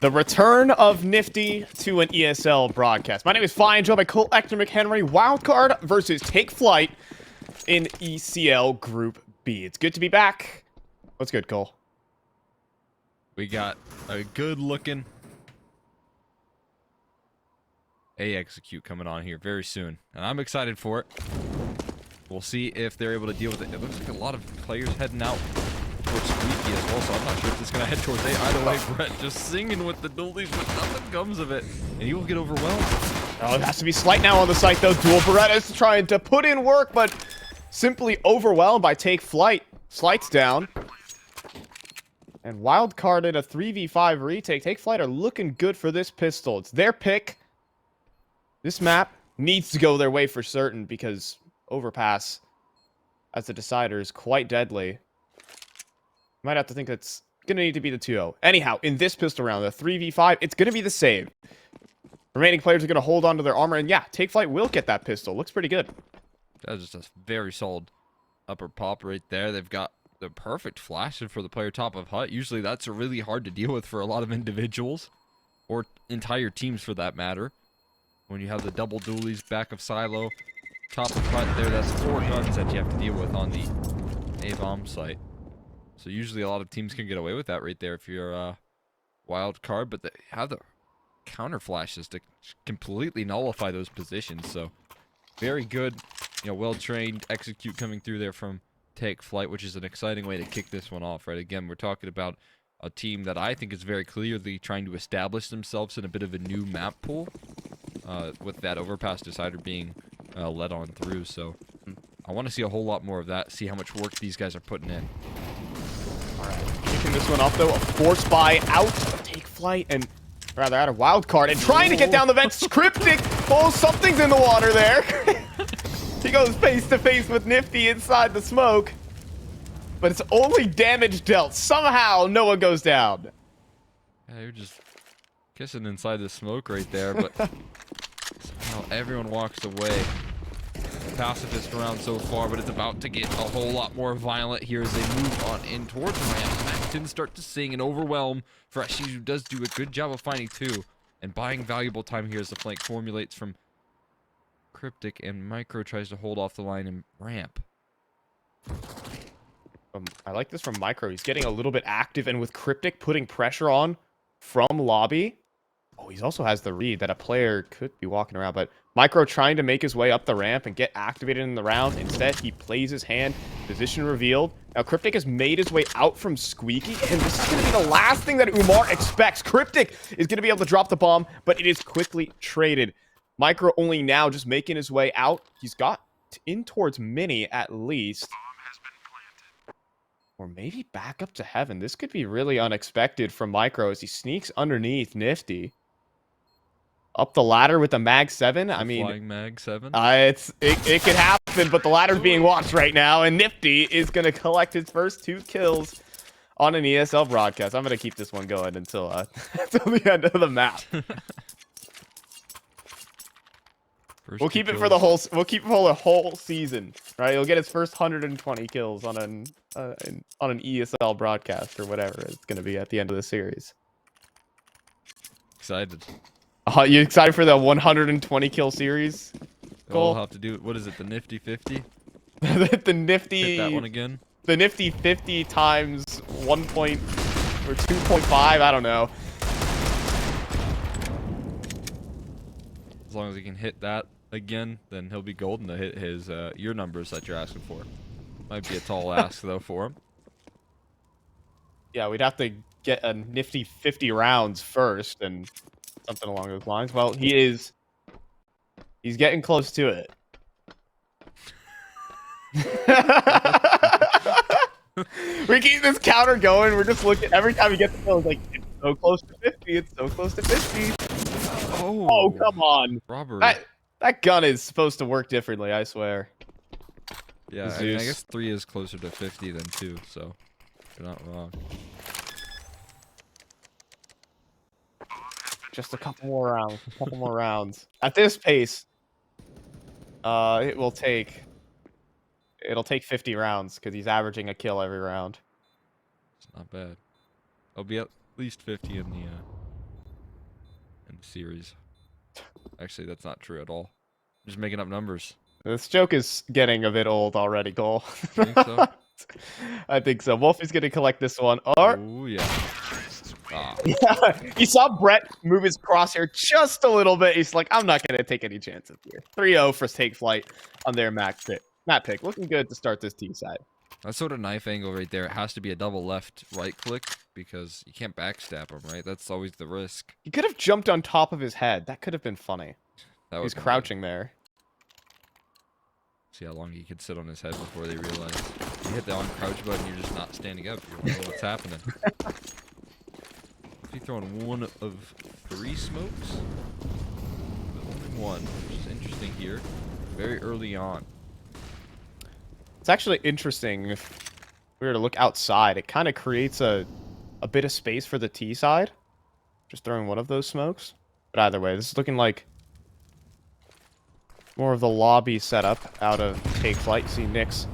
The return of Nifty to an ESL broadcast. My name is Flyte, joined by Cole Ector McHenry. Wildcard versus Take Flight in ECL Group B. It's good to be back. What's good, Cole? We got a good-looking xCAPE coming on here very soon, and I'm excited for it. We'll see if they're able to deal with it. It looks like a lot of players heading out towards Squeaky as well, so I'm not sure if this is going to head towards A. Either way, Brett just singing with the dualies, but nothing comes of it, and he will get overwhelmed. Oh, it has to be Flyte now on the site, though. Dual Berettas trying to put in work, but simply overwhelmed by Take Flight. Flyte's down. And Wildcard in a 3v5 retake. Take Flight are looking good for this pistol. It's their pick. This map needs to go their way for certain because Overpass as the decider is quite deadly. Might have to think it's going to need to be the 2-0. Anyhow, in this pistol round, the 3v5, it's going to be the same. Remaining players are going to hold on to their armor, and yeah, Take Flight will get that pistol. Looks pretty good. That's just a very solid upper pop right there. They've got the perfect flashing for the player top of hut. Usually that's really hard to deal with for a lot of individuals, or entire teams for that matter. When you have the double dualies, back of silo, top of hut there, that's 4 guns that you have to deal with on the A-bomb site. So usually a lot of teams can get away with that right there if you're a wild card, but they have the counter flashes to completely nullify those positions. So very good, you know, well-trained xCAPE coming through there from Take Flight, which is an exciting way to kick this one off, right? Again, we're talking about a team that I think is very clearly trying to establish themselves in a bit of a new map pool, with that overpass decider being led on through. So I want to see a whole lot more of that, see how much work these guys are putting in. Alright, kicking this one off, though. A force buy out of Take Flight, and rather out of Wildcard, and trying to get down the vents. Cryptic. Oh, something's in the water there. He goes face to face with Nifty inside the smoke, but it's only damage dealt. Somehow, no one goes down. Yeah, you're just kissing inside the smoke right there, but somehow everyone walks away. Pacifist round so far, but it's about to get a whole lot more violent here as they move on in towards ramp. Maxton start to sing and overwhelm Freshie, who does do a good job of finding 2 and buying valuable time here as the flank formulates from Cryptic, and Micro tries to hold off the line and ramp. I like this from Micro. He's getting a little bit active, and with Cryptic putting pressure on from lobby. Oh, he also has the read that a player could be walking around, but Micro trying to make his way up the ramp and get activated in the round. Instead, he plays his hand, position revealed. Now, Cryptic has made his way out from Squeaky, and this is going to be the last thing that Umar expects. Cryptic is going to be able to drop the bomb, but it is quickly traded. Micro only now just making his way out. He's got in towards Mini at least. Or maybe back up to heaven. This could be really unexpected from Micro as he sneaks underneath Nifty. Up the ladder with the Mag 7. I mean, flying Mag 7. It could happen, but the ladder's being watched right now, and Nifty is going to collect his first 2 kills on an ESL broadcast. I'm going to keep this one going until until the end of the map. We'll keep it for the whole. We'll keep it for the whole season, right? He'll get his first 120 kills on an ESL broadcast or whatever it's going to be at the end of the series. Excited. You excited for the 120 kill series? Cole? We'll have to do. What is it? The Nifty 50. The Nifty. Hit that one again. The Nifty 50 times 1 point or 2.5. I don't know. As long as he can hit that again, then he'll be golden to hit his your numbers that you're asking for. Might be a tall ask though for him. Yeah, we'd have to get a nifty 50 rounds first and something along those lines. Well, he's getting close to it. We keep this counter going. We're just looking every time we get the kill. It's like, it's so close to 50. It's so close to 50. Oh, come on. Robbery. That gun is supposed to work differently, I swear. Yeah, I mean, I guess 3 is closer to 50 than 2, so you're not wrong. Just a couple more rounds. A couple more rounds. At this pace, it'll take 50 rounds because he's averaging a kill every round. It's not bad. I'll be at least 50 in the in the series. Actually, that's not true at all. I'm just making up numbers. This joke is getting a bit old already, Cole. Think so? I think so. Wolffe is going to collect this one. Or Oh, yeah. Ah. yeah, he saw Brett move his crosshair just a little bit. He's like, I'm not going to take any chances here. 3-0 for Take Flight on their map pick. Looking good to start this T side. That sort of knife angle right there, it has to be a double left right click because you can't backstab him, right? That's always the risk. He could have jumped on top of his head. That could have been funny. He's Good. crouching there. See how long he could sit on his head before they realize. You hit the on crouch button, you're just not standing up. You don't know what's happening. If you throwing one of 3 smokes, but only one, which is interesting here. Very early on. It's actually interesting if we were to look outside. It kind of creates a bit of space for the T side. Just throwing one of those smokes. But either way, this is looking like more of the lobby setup out of Take Flight. See Nyx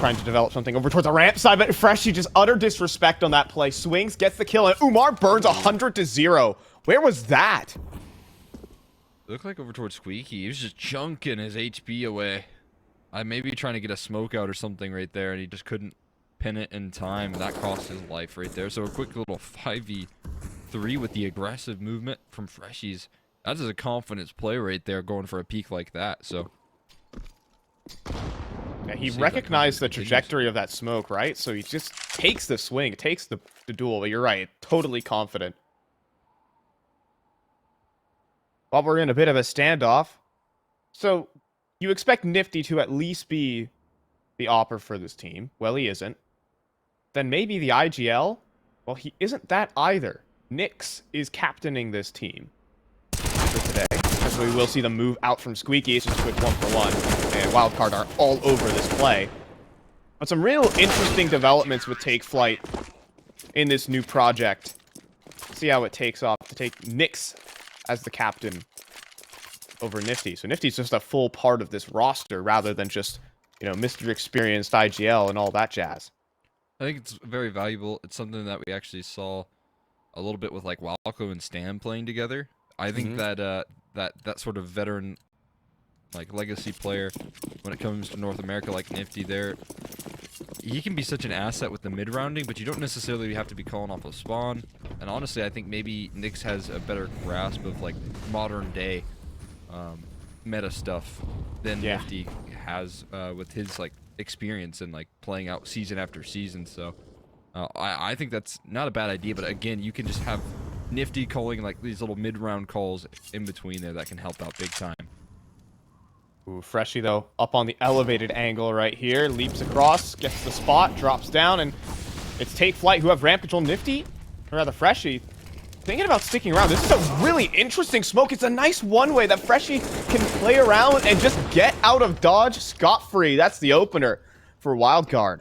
trying to develop something over towards the ramp side, but freshie just utter disrespect on that play. Swings, gets the kill, and Umar burns 100-0. Where was that? It looked like over towards Squeaky. He was just chunking his HP away. Maybe trying to get a smoke out or something right there, and he just couldn't pin it in time. That cost his life right there. So a quick little 5v3 with the aggressive movement from Freshies. That is a confidence play right there, going for a peak like that. So yeah, he recognized the trajectory of that smoke, right? So he just takes the swing, takes the duel. But you're right, totally confident. While we're in a bit of a standoff, so you expect Nifty to at least be the AWPer for this team. Well, he isn't. Then maybe the IGL? Well, he isn't that either. Nyx is captaining this team for today, because we will see them move out from Squeaky. It's just a quick 1-for-1, and Wildcard are all over this play. But some real interesting developments with Take Flight in this new project. See how it takes off to take Nyx as the captain over Nifty. So Nifty's just a full part of this roster rather than just, you know, Mr. Experienced IGL and all that jazz. I think it's very valuable. It's something that we actually saw a little bit with like Walco and Stan playing together. I think that that sort of veteran, like legacy player, when it comes to North America, like Nifty, there, he can be such an asset with the mid rounding, but you don't necessarily have to be calling off a spawn. And honestly, I think maybe Nyx has a better grasp of like modern day meta stuff than Nifty has with his like experience and like playing out season after season. So I think that's not a bad idea, but again, you can just have Nifty calling like these little mid-round calls in between there that can help out big time. Ooh, Freshie though, up on the elevated angle right here, leaps across, gets the spot, drops down, and it's Take Flight who have ramp control. Nifty, or rather Freshie, thinking about sticking around. This is a really interesting smoke. It's a nice one-way that Freshie can play around and just get out of dodge scot-free. That's the opener for Wildcard.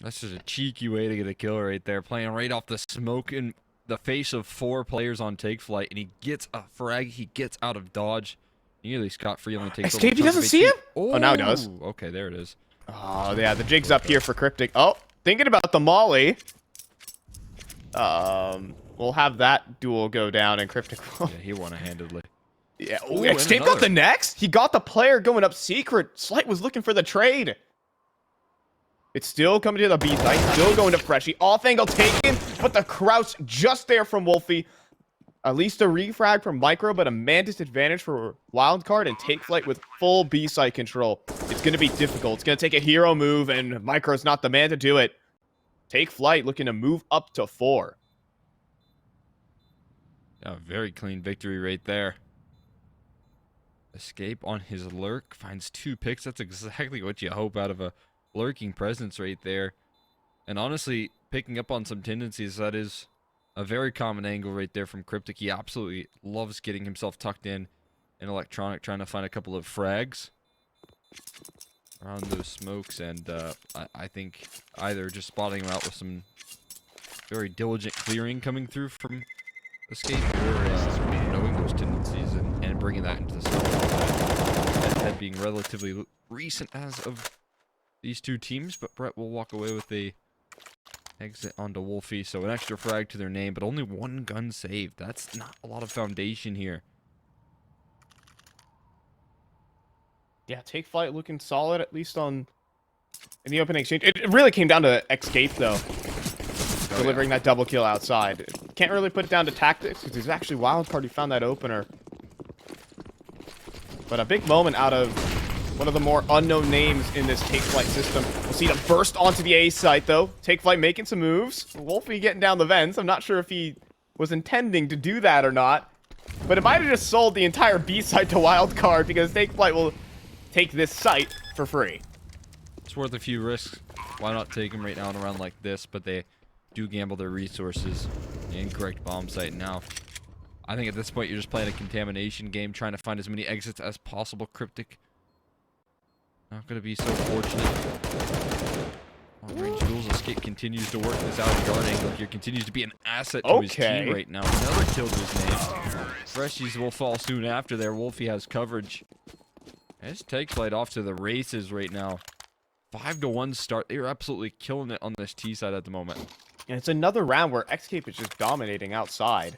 That's just a cheeky way to get a kill right there, playing right off the smoke in the face of 4 players on Take Flight, and he gets a frag. He gets out of dodge. Nearly scot-free. Only takes xCAPE doesn't see him? Oh, now he does. Okay, there it is. Oh, yeah, the jig's up here for Cryptic. Oh, thinking about the molly. We'll have that duel go down, and Cryptic will... Yeah, he won it handedly. Yeah, xCAPE got the next? He got the player going up secret. Slight was looking for the trade. It's still coming to the B site, still going to Freshie. Off angle taken, but the crouch just there from Wolffe. At least a refrag from Micro, but a man disadvantage for Wildcard, and Take Flight with full B site control. It's going to be difficult. It's going to take a hero move, and Micro's not the man to do it. Take Flight looking to move up to 4. Yeah, very clean victory right there. xCAPE on his lurk, finds 2 picks. That's exactly what you hope out of a lurking presence right there. And honestly, picking up on some tendencies, that is a very common angle right there from Cryptic. He absolutely loves getting himself tucked in electronic, trying to find a couple of frags around those smokes, and I think either just spotting him out with some very diligent clearing coming through from xCAPE, or knowing those tendencies and bringing that into the smoke. That being relatively recent as of these 2 teams, but Brett will walk away with a Exit onto Wolffe, so an extra frag to their name, but only one gun saved. That's not a lot of foundation here. Yeah, take flight looking solid, at least in the opening exchange. It really came down to xCAPE, though. Delivering that double kill outside. Can't really put it down to tactics, because there's actually Wildcard who found that opener. But a big moment out of one of the more unknown names in this take flight system. We'll see the burst onto the A site, though. Take flight making some moves. Wolffe getting down the vents. I'm not sure if he was intending to do that or not. But it might have just sold the entire B site to Wildcard, because take flight will take this site for free. It's worth a few risks. Why not take them right now in a round like this? But they do gamble their resources. The incorrect bomb site now. I think at this point you're just playing a contamination game, trying to find as many exits as possible. Cryptic. Not going to be so fortunate. Long-range duels. xCAPE continues to work this out. Guard angle here continues to be an asset to his team right now. Another kill to his name. Freshies will fall soon after there. Wolffe has coverage. This take flight off to the races right now. 5-1 start. They're absolutely killing it on this T side at the moment. And it's another round where xCAPE is just dominating outside.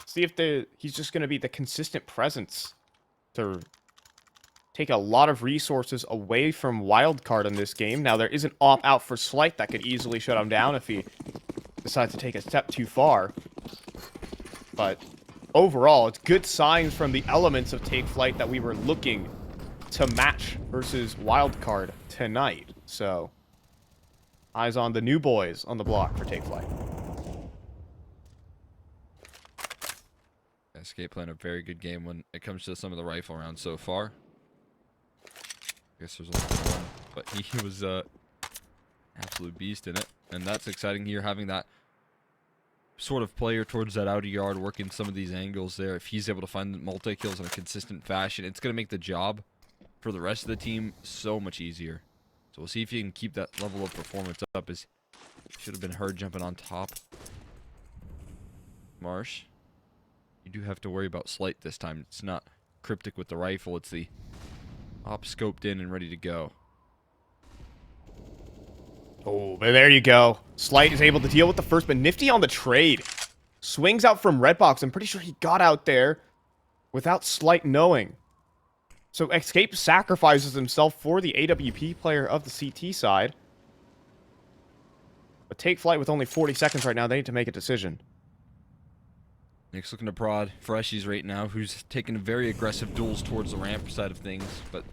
See if he's just going to be the consistent presence to take a lot of resources away from Wildcard in this game. Now, there is an op out for Flyte that could easily shut him down if he decides to take a step too far. But overall, it's good signs from the elements of take flight that we were looking to match versus Wildcard tonight. So, eyes on the new boys on the block for take flight. xCAPE playing a very good game when it comes to some of the rifle rounds so far. I guess there's only one, but he was absolute beast in it, and that's exciting here, having that sort of player towards that outer yard, working some of these angles there. If he's able to find multi-kills in a consistent fashion, it's going to make the job for the rest of the team so much easier. So we'll see if he can keep that level of performance up, as should have been heard jumping on top. Marsh, you do have to worry about Flyte this time. It's not Cryptic with the rifle, it's the op scoped in and ready to go. Oh, but there you go. Flyte is able to deal with the first, but nifty on the trade. Swings out from red box. I'm pretty sure he got out there without Flyte knowing. So xCAPE sacrifices himself for the AWP player of the CT side. But take flight with only 40 seconds right now. They need to make a decision. Nick's looking to prod Freshies right now, who's taking very aggressive duels towards the ramp side of things, but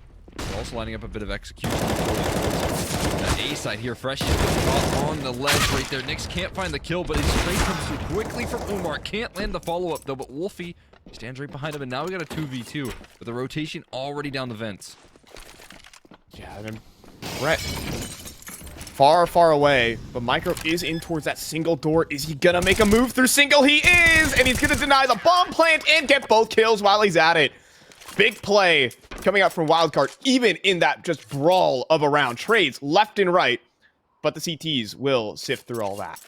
also lining up a bit of execution. That A side here, Freshies caught on the ledge right there. Nix can't find the kill, but his trade comes through quickly from Umar. Can't land the follow-up though, but Wolffe stands right behind him, and now we got a 2v2 with the rotation already down the vents. Yeah, and Brett far, far away, but Micro is in towards that single door. Is he gonna make a move through single? He is, and he's gonna deny the bomb plant and get both kills while he's at it. Big play coming out from Wildcard, even in that just brawl of a round. Trades left and right, but the CTs will sift through all that.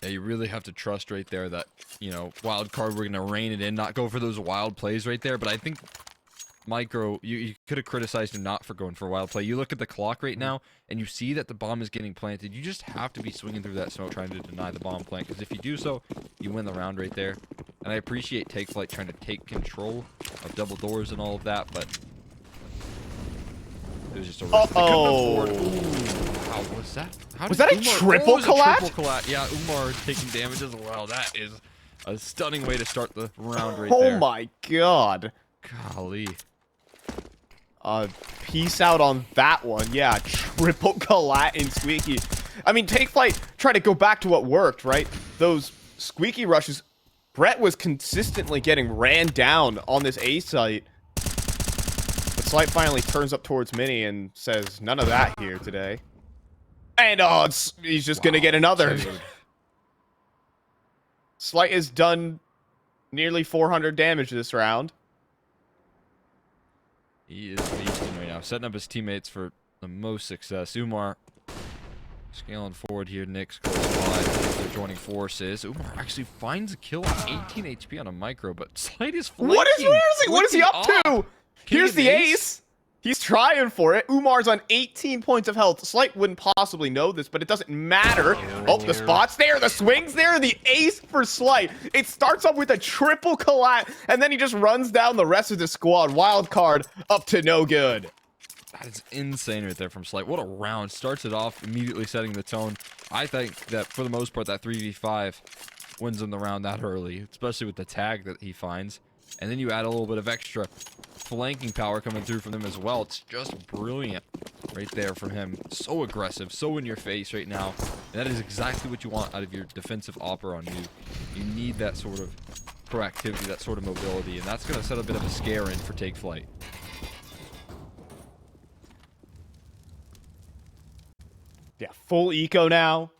Yeah, you really have to trust right there that, you know, Wildcard, we're going to rein it in, not go for those wild plays right there. But I think Micro, you could have criticized him not for going for a wild play. You look at the clock right now, and you see that the bomb is getting planted. You just have to be swinging through that smoke trying to deny the bomb plant, because if you do so, you win the round right there. And I appreciate Take Flight trying to take control of double doors and all of that, but it was just a risk. Uh-oh. How was that? How was that a triple collat? Triple collat. Yeah, Umar taking damage as well. That is a stunning way to start the round right there. there. Oh my god. Golly. Peace out on that one. Yeah, triple collat and Squeaky. I mean, Take Flight tried to go back to what worked, right? Those Squeaky rushes. Brett was consistently getting ran down on this A site. But Flyte finally turns up towards Mini and says, none of that here today. And he's just gonna get another. Flyte has done nearly 400 damage this round. He is beasting right now, setting up his teammates for the most success. Umar scaling forward here. Nick's close by. They're joining forces. Umar actually finds a kill on 18 HP on a Micro, but Flyte is flanking. What is he up to? Here's the ace. He's trying for it. Umar's on 18 points of health. Slight wouldn't possibly know this, but it doesn't matter. Oh, the spots there, the swings there, the ace for Slight. It starts off with a triple collat, and then he just runs down the rest of the squad. Wild card up to no good. That is insane right there from Slight. What a round. Starts it off, immediately setting the tone. I think that for the most part, that 3v5 wins him the round that early, especially with the tag that he finds. And then you add a little bit of extra flanking power coming through from them as well. It's just brilliant right there from him. So aggressive, so in your face right now. And that is exactly what you want out of your defensive opera on Nuke. You need that sort of proactivity, that sort of mobility, and that's going to set a bit of a scare in for Take Flight. Yeah, full eco now.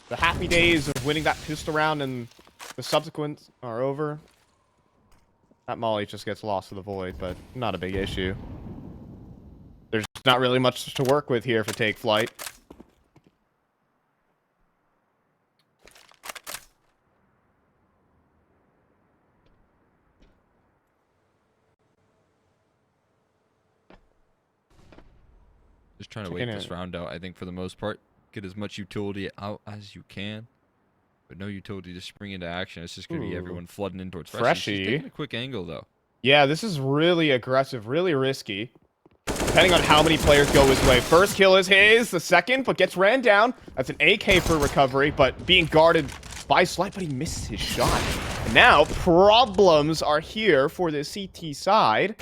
The happy days of winning that pistol round and the subsequent are over. That molly just gets lost to the void, but not a big issue. There's not really much to work with here for Take Flight. Just trying to wait this round out, I think, for the most part. Get as much utility out as you can. But no utility to spring into action. It's just going to be everyone flooding in towards Freshie. She's taking a quick angle, though. Yeah, this is really aggressive, really risky. Depending on how many players go his way. First kill is his, the second, but gets ran down. That's an AK for recovery, but being guarded by Slight, but he missed his shot. And now, problems are here for the CT side.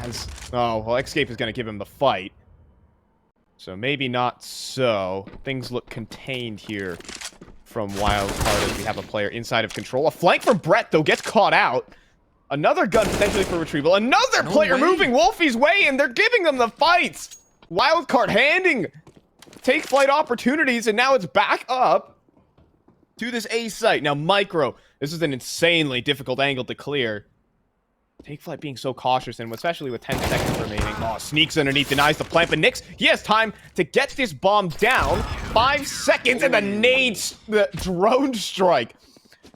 As, oh, well, xCAPE is going to give him the fight. So maybe not so. Things look contained here from Wildcard as we have a player inside of control. A flank from Brett, though, gets caught out. Another gun potentially for retrieval. Another player moving Wolffe's way, and they're giving them the fights. Wildcard handing Take Flight opportunities, and now it's back up to this A site. Now, Micro, this is an insanely difficult angle to clear. Take Flight being so cautious, and especially with 10 seconds remaining. Oh, sneaks underneath, denies the plant, but Nyx, he has time to get this bomb down. 5 seconds, and the drone strike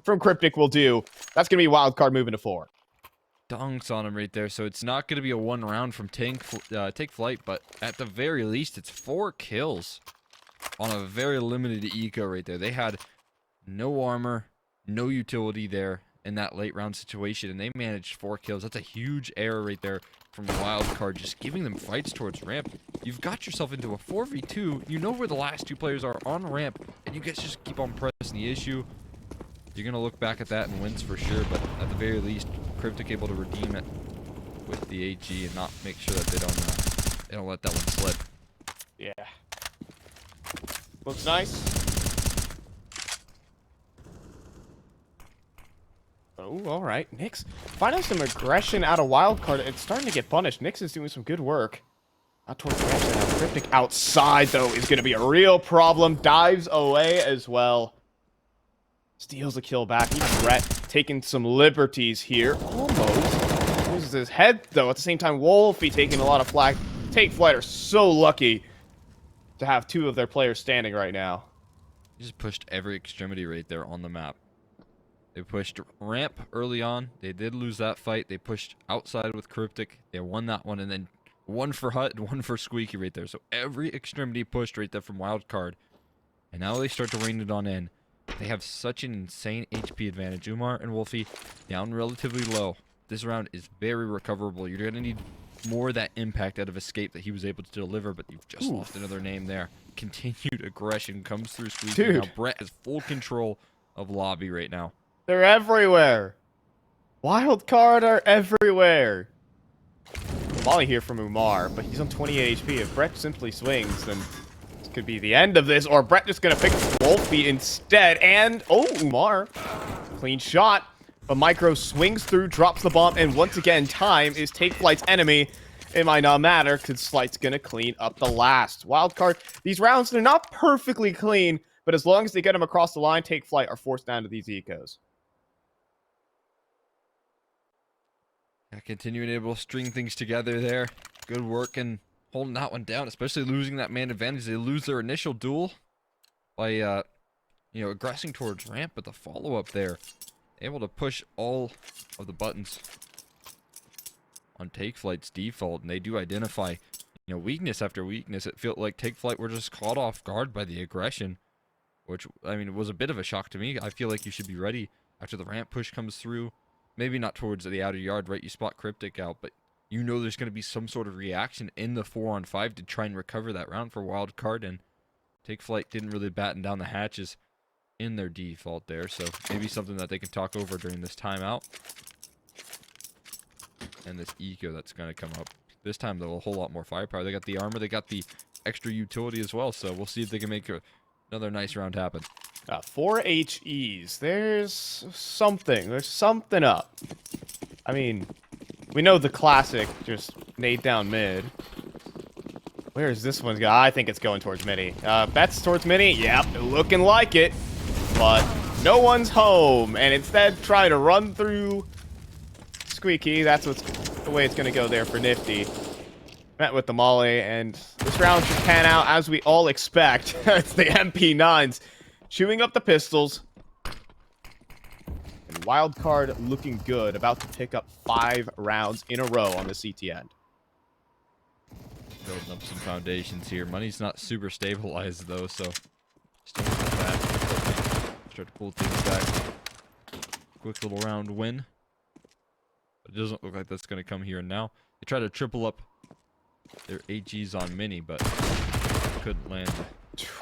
from Cryptic will do. That's going to be Wildcard moving to 4. Dunks on him right there, so it's not going to be a one round from Take Flight, but at the very least, it's 4 kills on a very limited eco right there. They had no armor, no utility there in that late round situation, and they managed 4 kills. That's a huge error right there from Wildcard, just giving them fights towards ramp. You've got yourself into a 4v2. You know where the last 2 players are on ramp, and you guys just keep on pressing the issue. You're going to look back at that and wins for sure, but at the very least, Cryptic able to redeem it with the AG and not make sure that they don't let that one slip. Yeah. Looks nice. Oh, all right. Nyx finding some aggression out of Wildcard. It's starting to get punished. Nyx is doing some good work. Out towards the outside. Now, Cryptic outside, though, is going to be a real problem. Dives away as well. Steals a kill back. Even Brett taking some liberties here. Almost loses his head, though. At the same time, Wolffe taking a lot of flag. Take Flight are so lucky to have 2 of their players standing right now. He just pushed every extremity right there on the map. They pushed ramp early on. They did lose that fight. They pushed outside with Cryptic. They won that one, and then 1 for Hut and 1 for Squeaky right there. So every extremity pushed right there from Wildcard. And now they start to rein it on in. They have such an insane HP advantage. Umar and Wolffe down relatively low. This round is very recoverable. You're going to need more of that impact out of xCAPE that he was able to deliver, but you've just lost another name there. Continued aggression comes through Squeaky. Dude. Now Brett has full control of lobby right now. They're everywhere. Wildcard are everywhere. Molly here from Umar, but he's on 28 HP. If Brett simply swings, then this could be the end of this, or Brett just gonna pick Wolffe instead. And, oh, Umar. Clean shot. But Micro swings through, drops the bomb, and once again, time is Take Flight's enemy. It might not matter, because Slight's gonna clean up the last. Wildcard, these rounds, they're not perfectly clean, but as long as they get them across the line, Take Flight are forced down to these ecos. Yeah, continuing able to string things together there. Good work and holding that one down, especially losing that man advantage. They lose their initial duel by, aggressing towards ramp, but the follow-up there, able to push all of the buttons. on Take Flight's default, and they do identify, weakness after weakness. It felt like Take Flight were just caught off guard by the aggression, which, I mean, was a bit of a shock to me. I feel like you should be ready after the ramp push comes through. Maybe not towards the outer yard, right? You spot Cryptic out, but there's going to be some sort of reaction in the 4-on-5 to try and recover that round for Wildcard, and Take Flight didn't really batten down the hatches in their default there, so maybe something that they can talk over during this timeout. And this eco that's going to come up. This time, though, a whole lot more firepower. They got the armor, they got the extra utility as well, so we'll see if they can make another nice round happen. 4 HEs. There's something up. I mean, we know the classic, just nade down mid. Where is this one going? I think it's going towards mini. Bets towards mini? Yep, looking like it. But no one's home, and instead try to run through Squeaky. That's the way it's going to go there for Nifty. Met with the molly, and this round should pan out as we all expect. It's the MP9s chewing up the pistols. And Wildcard looking good, about to pick up 5 rounds in a row on the CT end. Building up some foundations here. Money's not super stabilized, though, so still not bad. Start to pull things back. Quick little round win. But it doesn't look like that's going to come here and now. They try to triple up their HGs on mini, but couldn't land.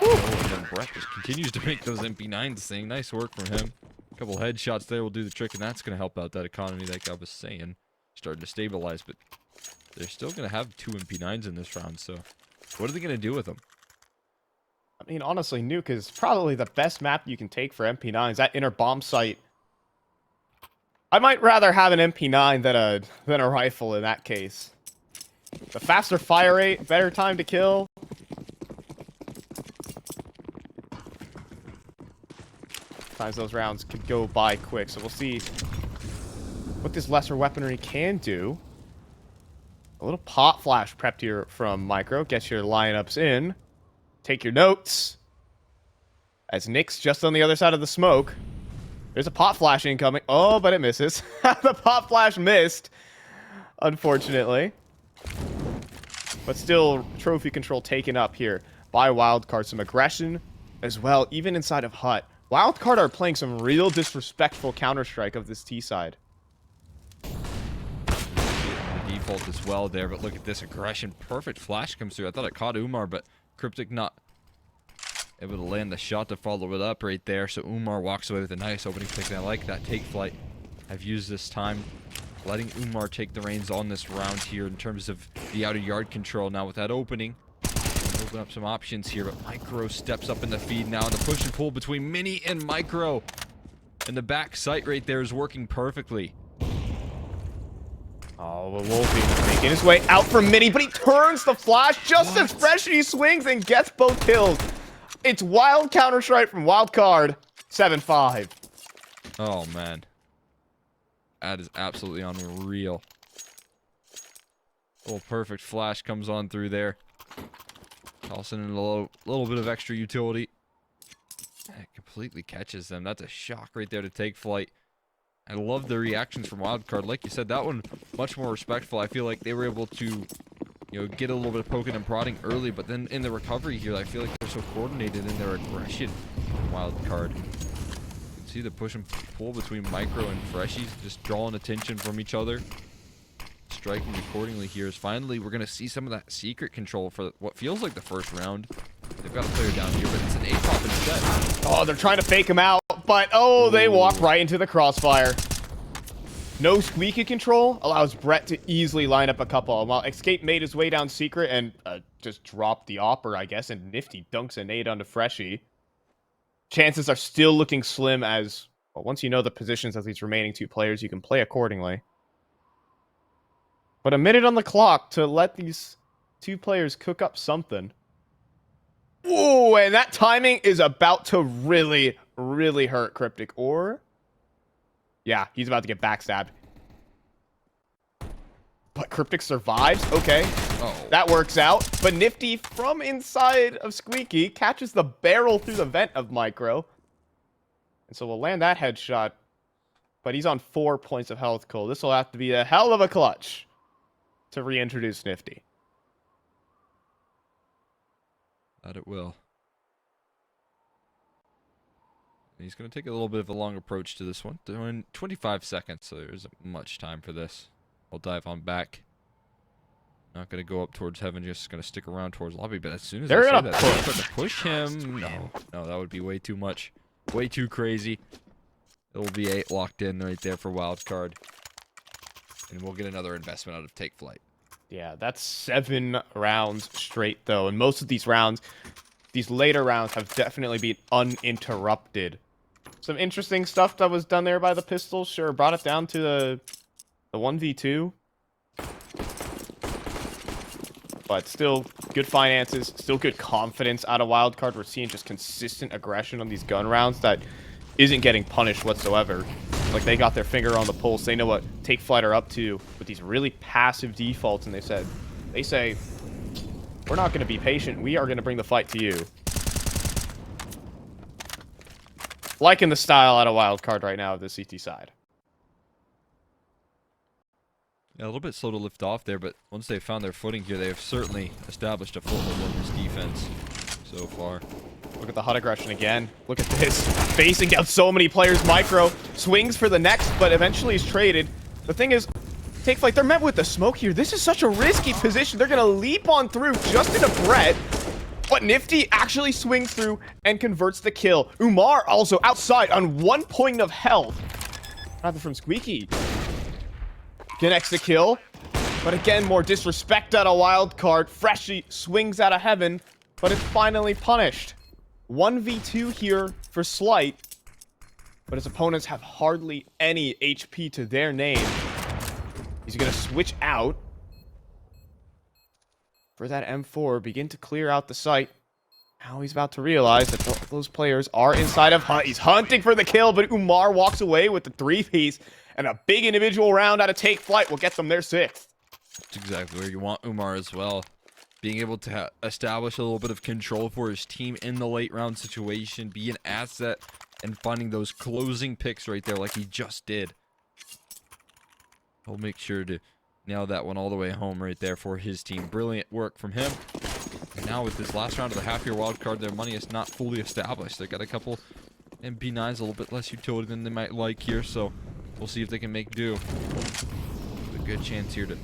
Oh, and then Brett just continues to make those MP9s sing. Nice work from him. A couple headshots there will do the trick, and that's going to help out that economy that guy was saying. Starting to stabilize, but they're still going to have 2 MP9s in this round, so what are they going to do with them? I mean, honestly, Nuke is probably the best map you can take for MP9s. That inner bomb site. I might rather have an MP9 than a rifle in that case. The faster fire rate, better time to kill. Sometimes those rounds could go by quick, so we'll see what this lesser weaponry can do. A little pot flash prepped here from Micro. Get your lineups in. Take your notes. As Nick's just on the other side of the smoke. There's a pot flash incoming. Oh, but it misses. The pot flash missed, unfortunately. But still, trophy control taken up here by Wildcard. Some aggression as well, even inside of Hut. Wildcard are playing some real disrespectful Counter-Strike of this T side. Default as well there, but look at this aggression. Perfect flash comes through. I thought it caught Umar, but Cryptic not able to land the shot to follow it up right there. So Umar walks away with a nice opening pick. And I like that. Take Flight have used this time, letting Umar take the reins on this round here in terms of the outer yard control. Now with that opening, open up some options here, but Micro steps up in the feed now. The push and pull between Mini and Micro. And the back sight right there is working perfectly. Oh, but Wolffe making his way out from Mini, but he turns the flash just as Freshie swings and gets both kills. It's wild Counter-Strike from Wildcard, 7-5. Oh, man. That is absolutely unreal. Little perfect flash comes on through there. Tossing in a little bit of extra utility. It completely catches them. That's a shock right there to Take Flight. I love the reactions from Wildcard. Like you said, that one much more respectful. I feel like they were able to, get a little bit of poking and prodding early, but then in the recovery here, I feel like they're so coordinated in their aggression. Wildcard. You can see the push and pull between Micro and Freshie, just drawing attention from each other. Striking accordingly here is finally we're going to see some of that secret control for what feels like the first round. They've got a player down here, but it's an A-pop instead. Oh, they're trying to fake him out, but oh, they walk right into the crossfire. No squeaky control allows Brett to easily line up a couple. While xCAPE made his way down secret and just dropped the Opera, I guess, and Nifty dunks a nade onto Freshie. Chances are still looking slim as, well, once you know the positions of these remaining 2 players, you can play accordingly. But a minute on the clock to let these 2 players cook up something. Ooh, and that timing is about to really, really hurt Cryptic. Or, yeah, he's about to get backstabbed. But Cryptic survives. Okay, that works out. But Nifty from inside of Squeaky catches the barrel through the vent of Micro. And so we'll land that headshot. But he's on 4 points of health, Cole. This will have to be a hell of a clutch to reintroduce Nifty. That it will. He's going to take a little bit of a long approach to this one. Doing 25 seconds, so there isn't much time for this. I'll dive on back. Not going to go up towards heaven, just going to stick around towards lobby. But as soon as they're I say gonna that, they're going to push him. No, that would be way too much. Way too crazy. It will be 8 locked in right there for Wildcard. And we'll get another investment out of Take Flight. Yeah, that's 7 rounds straight, though. And most of these rounds, these later rounds, have definitely been uninterrupted. Some interesting stuff that was done there by the Pistols. Sure, brought it down to the 1v2. But still, good finances, still good confidence out of Wildcard. We're seeing just consistent aggression on these gun rounds that isn't getting punished whatsoever. Like, they got their finger on the pulse. They know what Take Flight are up to with these really passive defaults, and they say, we're not going to be patient. We are going to bring the fight to you. Liking the style out of Wildcard right now of the CT side. Yeah, a little bit slow to lift off there, but once they've found their footing here, they have certainly established a foothold in this defense so far. Look at the HUD aggression again. Look at this. Facing down so many players. Micro swings for the next, but eventually is traded. The thing is, Take Flight, they're met with the smoke here. This is such a risky position. They're going to leap on through just in a Brett. But Nifty actually swings through and converts the kill. Umar also outside on 1 point of health. Rather from Squeaky. Connects the kill. But again, more disrespect out of Wildcard. Freshie swings out of heaven, but it's finally punished. 1v2 here for Flyte. But his opponents have hardly any HP to their name. He's going to switch out. For that M4, begin to clear out the site. Now he's about to realize that those players are inside of HUD. He's hunting for the kill, but Umar walks away with the 3-piece. And a big individual round out of Take Flight will get them their 6th. That's exactly where you want Umar as well. Being able to establish a little bit of control for his team in the late round situation, be an asset, and finding those closing picks right there like he just did. He'll make sure to nail that one all the way home right there for his team. Brilliant work from him. And now with this last round of the half-year Wildcard, their money is not fully established. They got a couple MB9s, a little bit less utility than they might like here, so we'll see if they can make do. A good chance here to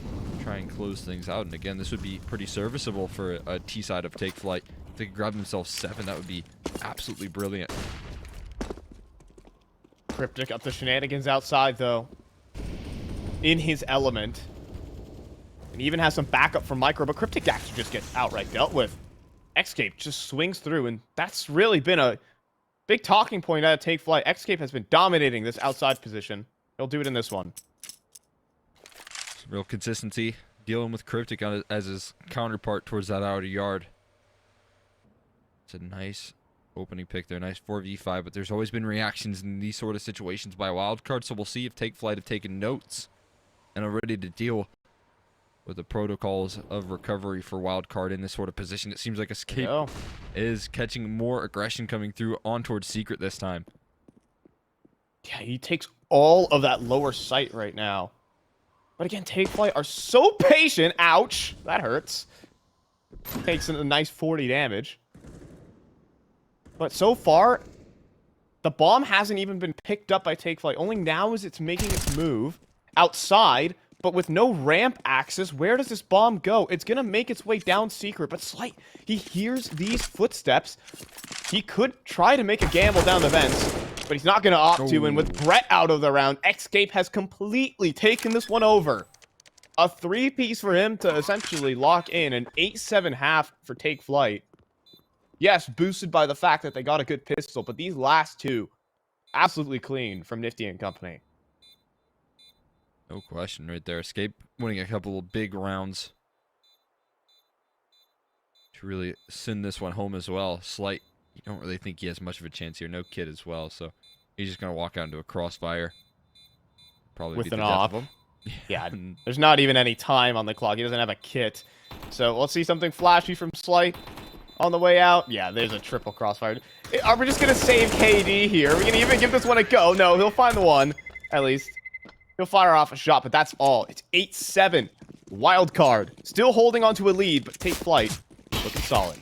try and close things out. And again, this would be pretty serviceable for a T side of Take Flight. If they could grab themselves 7, that would be absolutely brilliant. Cryptic up the shenanigans outside, though. In his element. And even has some backup from Micro, but Cryptic actually just gets outright dealt with. xCAPE just swings through, and that's really been a big talking point out of Take Flight. xCAPE has been dominating this outside position. He'll do it in this one. Real consistency, dealing with Cryptic as his counterpart towards that outer yard. It's a nice opening pick there, nice 4v5, but there's always been reactions in these sort of situations by Wildcard, so we'll see if Take Flight have taken notes and are ready to deal with the protocols of recovery for Wildcard in this sort of position. It seems like xCAPE is catching more aggression coming through on towards Secret this time. Yeah, he takes all of that lower sight right now. But again, Take Flight are so patient. Ouch. That hurts. Takes a nice 40 damage. But so far, the bomb hasn't even been picked up by Take Flight. Only now is it's making its move outside, but with no ramp access. Where does this bomb go? It's going to make its way down Secret, but Flyte, he hears these footsteps. He could try to make a gamble down the vents, but he's not going to opt to. And with Brett out of the round, xCAPE has completely taken this one over. A 3-piece for him to essentially lock in an 8-7 half for Take Flight. Yes, boosted by the fact that they got a good pistol, but these last 2, absolutely clean from Nifty and company. No question right there. xCAPE winning a couple of big rounds to really send this one home as well. Flyte, you don't really think he has much of a chance here. No kid as well, so he's just going to walk out into a crossfire. Probably with beat an the death op. of him. Yeah, there's not even any time on the clock. He doesn't have a kit. So let's see something flashy from Flyte on the way out. Yeah, there's a triple crossfire. Are we just going to save KD here? Are we going to even give this one a go? No, he'll find the one, at least. He'll fire off a shot, but that's all. It's 8-7 Wildcard still holding on to a lead, but Take Flyte looking solid.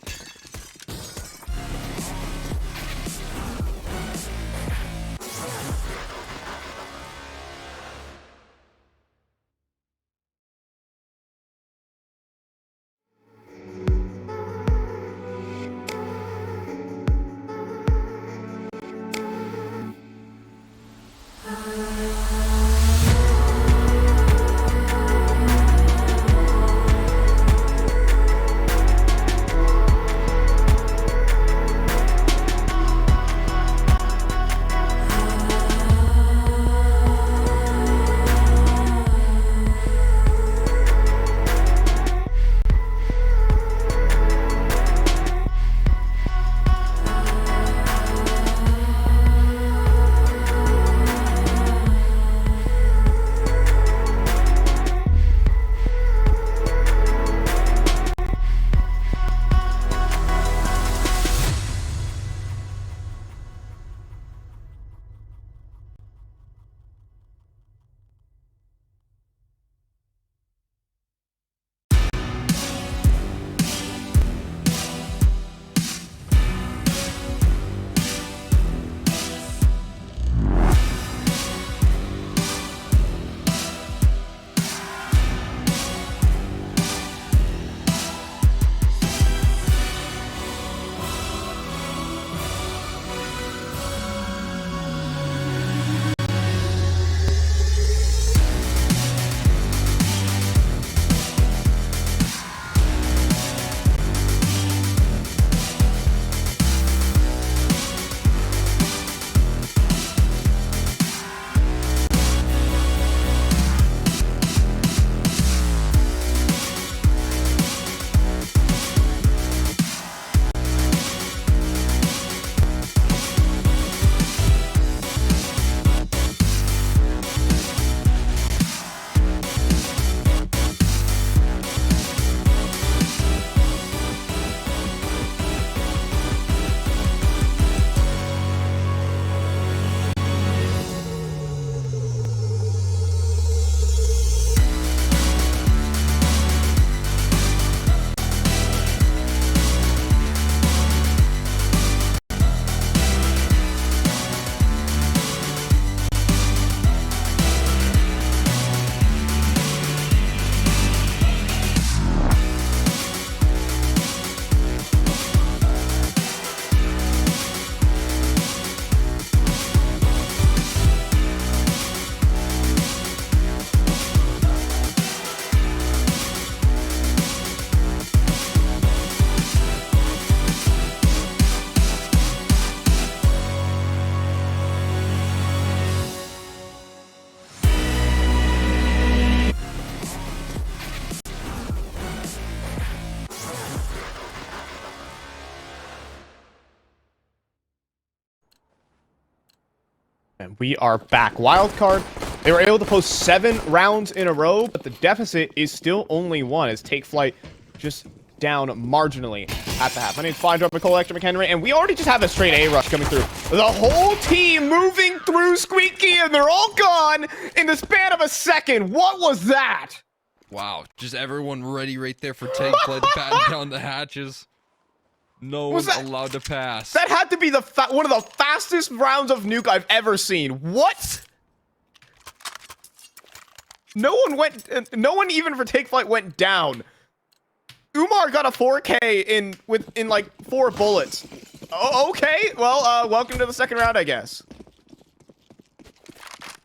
And we are back. Wildcard, they were able to post 7 rounds in a row, but the deficit is still only 1 as Take Flyte just down marginally at the half. My name's Flyte, dropping Cole, Extra McHenry, and we already just have a straight A rush coming through. The whole team moving through Squeaky, and they're all gone in the span of a second. What was that? Wow, just everyone ready right there for Take Flyte to batten down the hatches. No one's allowed to pass. That had to be the one of the fastest rounds of Nuke I've ever seen. What? No one even for Take Flyte went down. Umar got a 4K in like 4 bullets. Oh, okay. Well, welcome to the second round, I guess.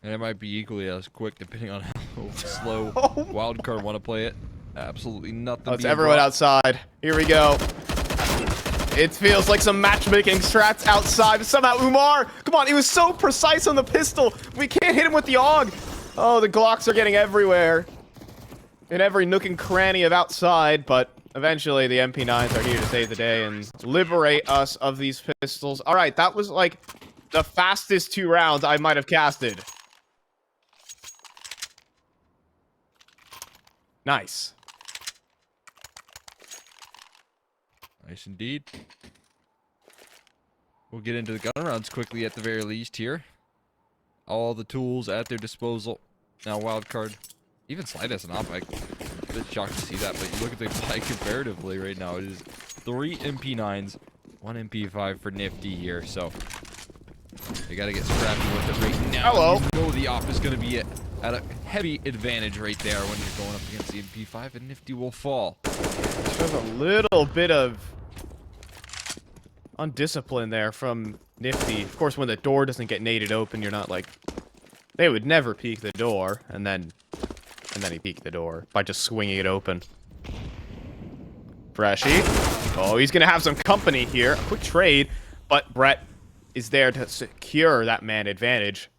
And it might be equally as quick depending on how slow Wildcard want to play it. Absolutely nothing. Oh, it's everyone outside. Here we go. It feels like some matchmaking strats outside, but somehow Umar, come on, he was so precise on the pistol. We can't hit him with the AUG. Oh, the Glocks are getting everywhere. In every nook and cranny of outside, but eventually the MP9s are here to save the day and liberate us of these pistols. All right, that was like the fastest 2 rounds I might have casted. Nice. Nice indeed. We'll get into the gun rounds quickly at the very least here. All the tools at their disposal. Now Wildcard. Even Flyte has an op. A bit shocked to see that, but you look at the play comparatively right now. It is 3 MP9s, 1 MP5 for Nifty here, so they got to get scrappy with it right now. Hello. You know the op is going to be at a heavy advantage right there when you're going up against the MP5, and Nifty will fall. There's a little bit of undiscipline there from Nifty. Of course, when the door doesn't get naded open, you're not like... They would never peek the door, and then he peeked the door by just swinging it open. Freshie. Oh, he's going to have some company here. A quick trade, but Brett is there to secure that man advantage.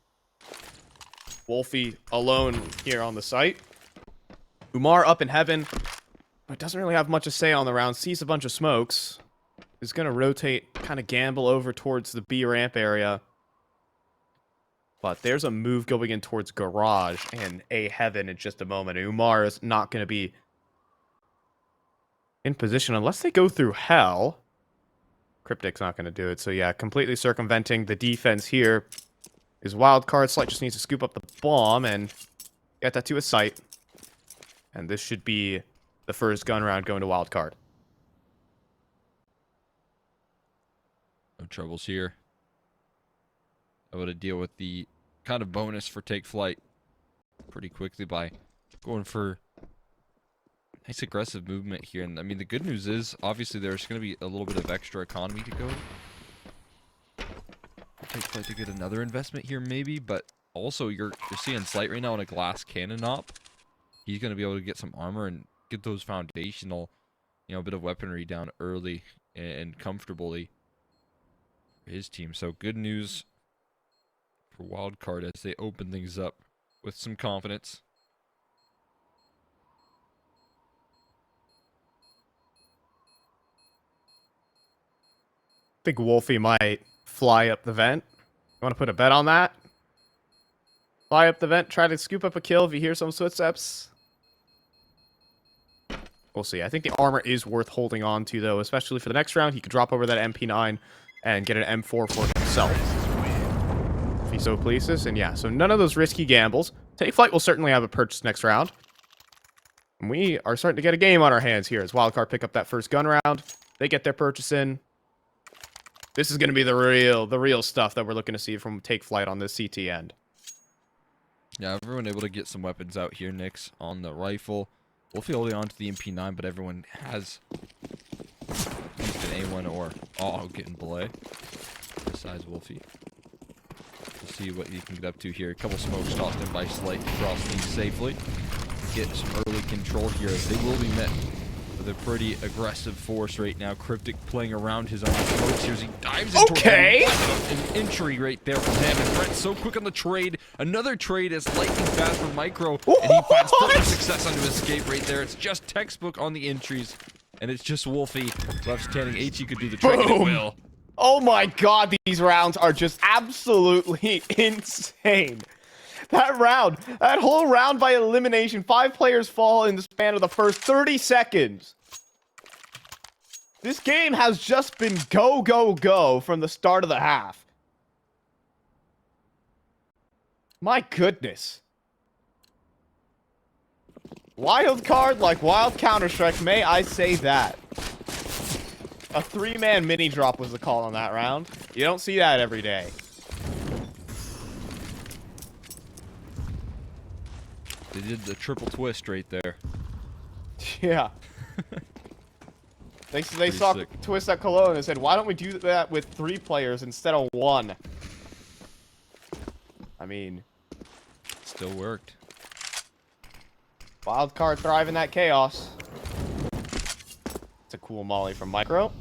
Wolffe alone here on the site. Umar up in heaven, but doesn't really have much to say on the round. Sees a bunch of smokes. Is going to rotate, kind of gamble over towards the B ramp area. But there's a move going in towards garage and A heaven in just a moment. Umar is not going to be in position unless they go through hell. Cryptic's not going to do it. So yeah, completely circumventing the defense here is Wildcard. Flyte just needs to scoop up the bomb and get that to a site. And this should be the first gun round going to Wildcard. No troubles here. Able to deal with the kind of bonus for Take Flight pretty quickly by going for nice aggressive movement here. And I mean, the good news is obviously there's going to be a little bit of extra economy to go. Take Flight to get another investment here maybe, but also you're seeing Flyte right now on a glass cannon op. He's going to be able to get some armor and get those foundational, you know, a bit of weaponry down early and comfortably for his team. So good news for Wildcard as they open things up with some confidence. I think Wolffe might fly up the vent. You want to put a bet on that? Fly up the vent, try to scoop up a kill if you hear some footsteps. We'll see. I think the armor is worth holding on to, though, especially for the next round. He could drop over that MP9 and get an M4 for himself, if he so pleases. And yeah, so none of those risky gambles. Take Flight will certainly have a purchase next round. And we are starting to get a game on our hands here as Wildcard pick up that first gun round. They get their purchase in. This is going to be the real stuff that we're looking to see from Take Flight on this CT end. Yeah, everyone able to get some weapons out here, Nix, on the rifle. Wolffe holding on to the MP9, but everyone has used an A1 or getting belay. Besides Wolffe. We'll see what he can get up to here. A couple smokes tossed in by Flyte to cross things safely. Get some early control here as they will be met with a pretty aggressive force right now. Cryptic playing around his own smokes here as he dives into an entry right there from him. And Brett so quick on the trade. Another trade as lightning fast from Micro. And he finds perfect success on to escape right there. It's just textbook on the entries. And it's just Wolffe left standing. HE could do the trick, and it will. Oh my god, these rounds are just absolutely insane. That round, that whole round by elimination, 5 players fall in the span of the first 30 seconds. This game has just been go, go, go from the start of the half. My goodness. Wildcard like Wild Counter-Strike, may I say that. A 3-man mini drop was the call on that round. You don't see that every day. They did the triple twist right there. Yeah. They saw sick. Twist at Cologne and said, why don't we do that with 3 players instead of 1? I mean... Still worked. Wildcard thrive in that chaos. It's a cool molly from Micro.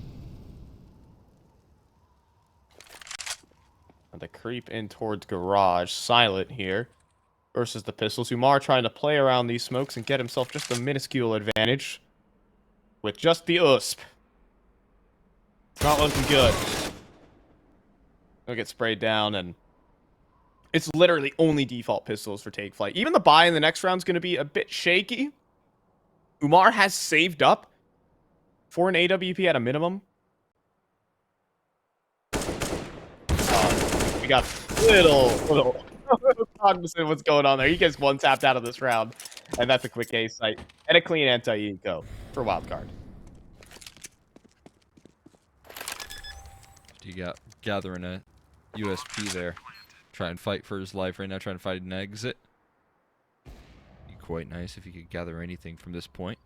And the creep in towards garage. Silent here. Versus the pistols. Umar trying to play around these smokes and get himself just a minuscule advantage. With just the USP. It's not looking good. He'll get sprayed down, and it's literally only default pistols for Take Flight. Even the buy in the next round is going to be a bit shaky. Umar has saved up for an AWP at a minimum. We got little cognizant of what's going on there. He gets one tapped out of this round. And that's a quick A site and a clean anti-eco for Wildcard. You got gathering a USP there. Try and fight for his life right now, trying to find an exit. Be quite nice if he could gather anything from this point.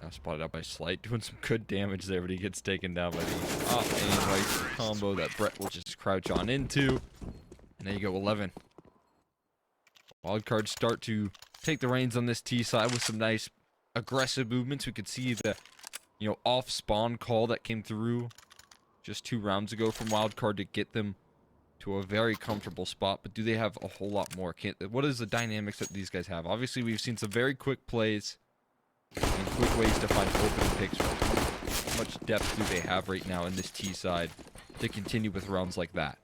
Now spotted out by Flyte, doing some good damage there, but he gets taken down by the off and right combo that Brett will just crouch on into. And there you go, 11. Wildcard start to take the reins on this T side with some nice aggressive movements. We could see the, off spawn call that came through just 2 rounds ago from Wildcard to get them to a very comfortable spot. But do they have a whole lot more? What is the dynamics that these guys have? Obviously, we've seen some very quick plays and quick ways to find open picks. How much depth do they have right now in this T side to continue with rounds like that?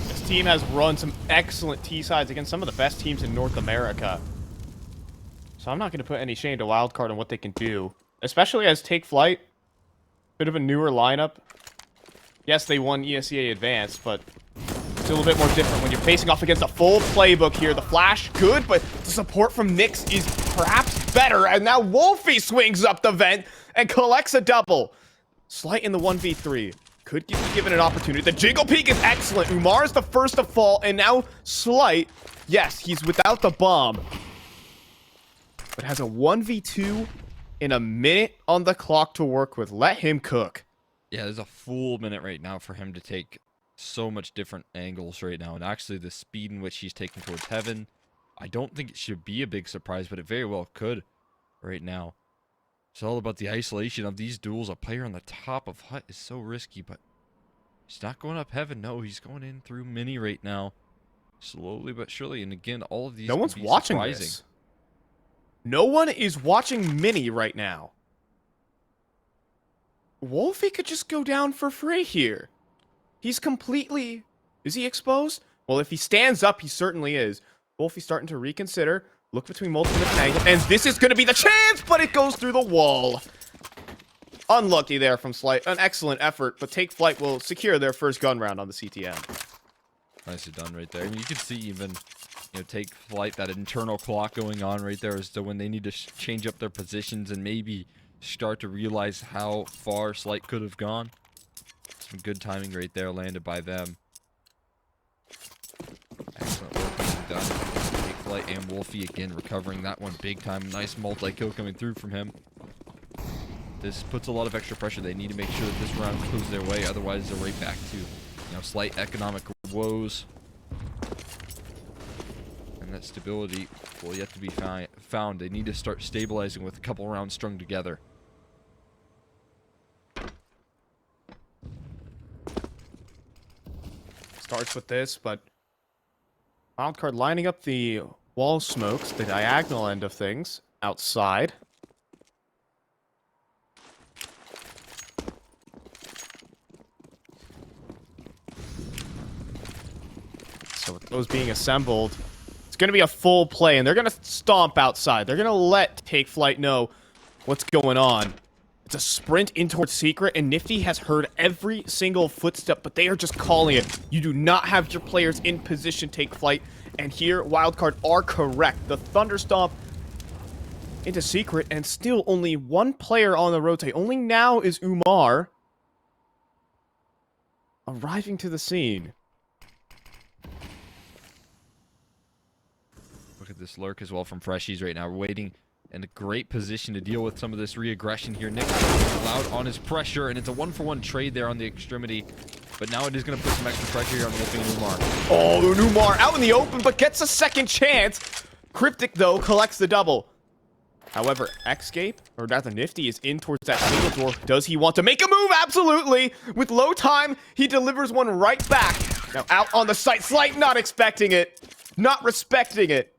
This team has run some excellent T sides against some of the best teams in North America. So I'm not going to put any shame to Wildcard on what they can do. Especially as Take Flyte, bit of a newer lineup. Yes, they won ESEA Advanced, but still a bit more different when you're facing off against a full playbook here. The flash, good, but the support from Nyx is perhaps better. And now Wolffe swings up the vent and collects a double. Slight in the 1v3. Could be given an opportunity. The jiggle peek is excellent. Umar is the first to fall, and now Slight, yes, he's without the bomb, but has a 1v2 in a minute on the clock to work with. Let him cook. Yeah, there's a full minute right now for him to take so much different angles right now. And actually, the speed in which he's taking towards heaven, I don't think it should be a big surprise, but it very well could right now. It's all about the isolation of these duels. A player on the top of hut is so risky, but he's not going up heaven. No, he's going in through mini right now. Slowly but surely. And again, all of these No one's watching surprising. this. No one is watching Mini right now. Wolffe could just go down for free here. He's completely... Is he exposed? Well, if he stands up, he certainly is. Wolffe starting to reconsider. Look between multiple different angles. And this is going to be the chance, but it goes through the wall. Unlucky there from Slight. An excellent effort, but Take Flyte will secure their first gun round on the CTM. Nicely done right there. And you can see even... Take Flyte, that internal clock going on right there as to when they need to change up their positions and maybe start to realize how far Slight could have gone. Some good timing right there landed by them. Excellent work being done. Take Flyte and Wolffe again recovering that one big time. Nice multi-kill coming through from him. This puts a lot of extra pressure. They need to make sure that this round goes their way. Otherwise, they're right back to, slight economic woes. That stability will yet to be found. They need to start stabilizing with a couple rounds strung together. Starts with this, but Wildcard lining up the wall smokes, the diagonal end of things, outside. So with those being assembled, it's going to be a full play, and they're going to stomp outside. They're going to let Take Flyte know what's going on. It's a sprint in towards Secret, and Nifty has heard every single footstep, but they are just calling it. You do not have your players in position, Take Flyte, and here, Wildcard are correct. The Thunder Stomp into Secret, and still only one player on the rotate. Only now is Umar arriving to the scene. Look at this lurk as well from Freshies right now. We're waiting in a great position to deal with some of this re-aggression here. Nick loud on his pressure, and it's a 1-for-1 trade there on the extremity. But now it is going to put some extra pressure here on Wolffe and Umar. Oh, Umar out in the open, but gets a second chance. Cryptic, though, collects the double. However, xCAPE, or rather Nifty, is in towards that single door. Does he want to make a move? Absolutely. With low time, he delivers one right back. Now out on the site. Slight not expecting it. Not respecting it.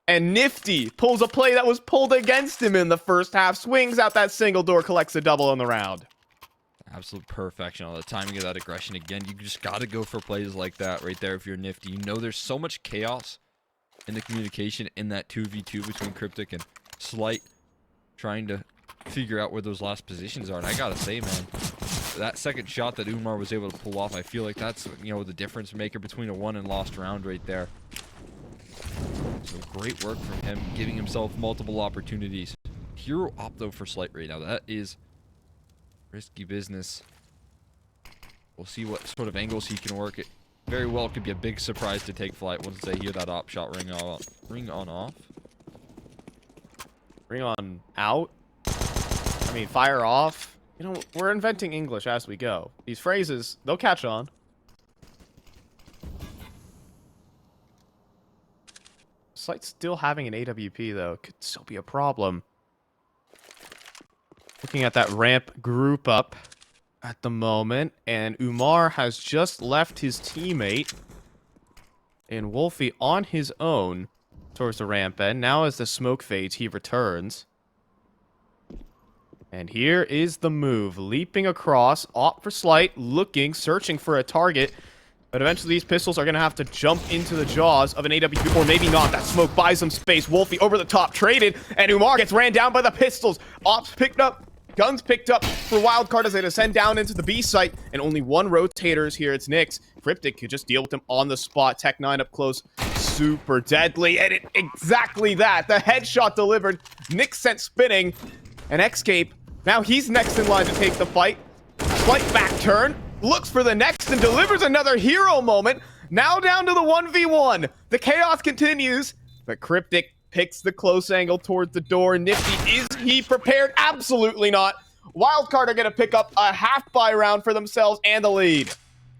And Nifty pulls a play that was pulled against him in the first half. Swings out that single door, collects a double on the round. Absolute perfection on the timing of that aggression. Again, you just got to go for plays like that right there if you're Nifty. You know there's so much chaos in the communication in that 2v2 between Cryptic and Slight, trying to figure out where those last positions are. And I got to say, man, that second shot that Umar was able to pull off, I feel like that's, you know, the difference maker between a won and lost round right there. So great work from him, giving himself multiple opportunities. Hero op though for Flyte right now. That is risky business. We'll see what sort of angles he can work. It very well could be a big surprise to take Flyte once they hear that op shot ring on off. Ring on out? I mean, fire off? You know, we're inventing English as we go. These phrases, they'll catch on. Flyte still having an AWP, though. Could still be a problem. Looking at that ramp group up at the moment, and Umar has just left his teammate and Wolffe on his own towards the ramp end. Now as the smoke fades, he returns. And here is the move. Leaping across, opt for Flyte, looking, searching for a target. But eventually these pistols are going to have to jump into the jaws of an AWP, or maybe not. That smoke buys some space. Wolffe over the top, traded, and Umar gets ran down by the pistols. Ops picked up, guns picked up for Wildcard as they descend down into the B site, and only one rotator is here. It's Nyx. Cryptic could just deal with him on the spot. Tech 9 up close, super deadly, and exactly that. The headshot delivered. Nyx sent spinning, and xCAPE, now he's next in line to take the fight. Slight back turn. Looks for the next and delivers another hero moment. Now down to the 1v1. The chaos continues, but Cryptic picks the close angle towards the door. Nifty, is he prepared? Absolutely not. Wildcard are going to pick up a half-buy round for themselves and the lead.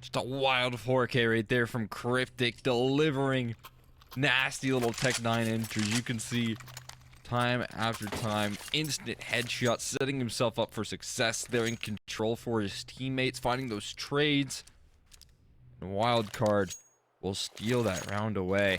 Just a wild 4K right there from Cryptic, delivering nasty little Tech 9 entries. You can see time after time, instant headshot, setting himself up for success. They're in control for his teammates, finding those trades. And Wildcard will steal that round away.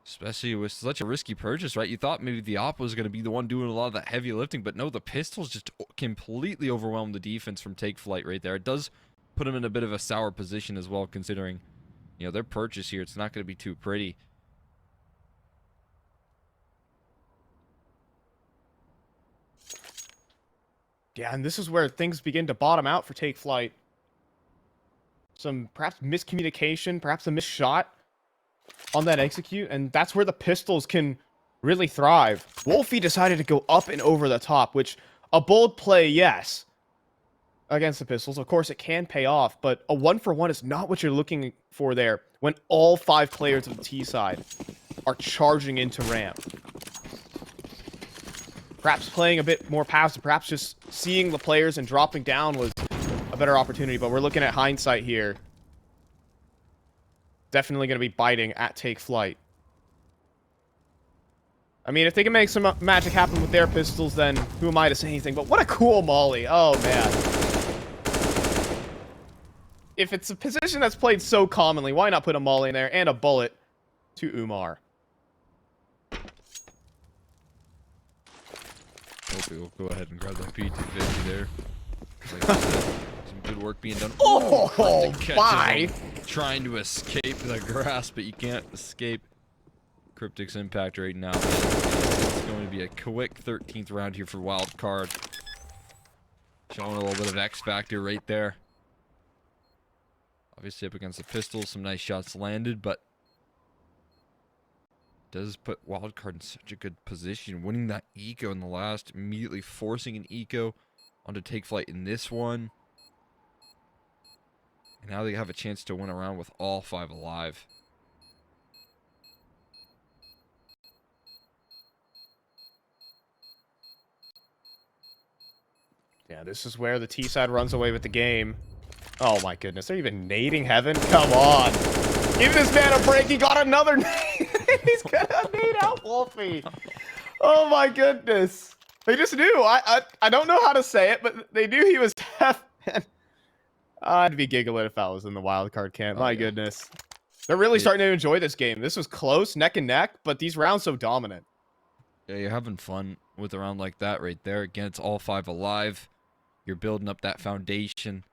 Especially with such a risky purchase, right? You thought maybe the op was going to be the one doing a lot of that heavy lifting, but no, the pistols just completely overwhelmed the defense from Take Flyte right there. It does put them in a bit of a sour position as well, considering, you know, their purchase here. It's not going to be too pretty. Yeah, and this is where things begin to bottom out for Take Flyte. Some perhaps miscommunication, perhaps a missed shot on that execute, and that's where the pistols can really thrive. Wolffe decided to go up and over the top, which a bold play, yes, against the pistols. Of course, it can pay off, but a 1-for-1 is not what you're looking for there when all 5 players of the T side are charging into ramp. Perhaps playing a bit more passive, perhaps just seeing the players and dropping down was a better opportunity, but we're looking at hindsight here. Definitely going to be biting at Take Flyte. I mean, if they can make some magic happen with their pistols, then who am I to say anything? But what a cool molly. Oh, man. If it's a position that's played so commonly, why not put a molly in there and a bullet to Umar? Hopefully we'll go ahead and grab that P250 there. Like I said, some good work being done. Oh, bye! Trying to escape the grasp, but you can't escape Cryptic's impact right now. It's going to be a quick 13th round here for Wildcard. Showing a little bit of X factor right there. Obviously up against the pistols, some nice shots landed, but does put Wildcard in such a good position. Winning that eco in the last, immediately forcing an eco onto Take Flyte in this one. And now they have a chance to win a round with all 5 alive. Yeah, this is where the T side runs away with the game. Oh my goodness, they're even nading heaven? Come on. Give this man a break, he got another nade. He's gonna nade out Wolffe. Oh my goodness. They just knew. I don't know how to say it, but they knew he was tough. I'd be giggling if I was in the wildcard camp. My goodness. They're really starting to enjoy this game. This was close, neck and neck, but these rounds so dominant. Yeah, you're having fun with a round like that right there. Again, it's all 5 alive. You're building up that foundation.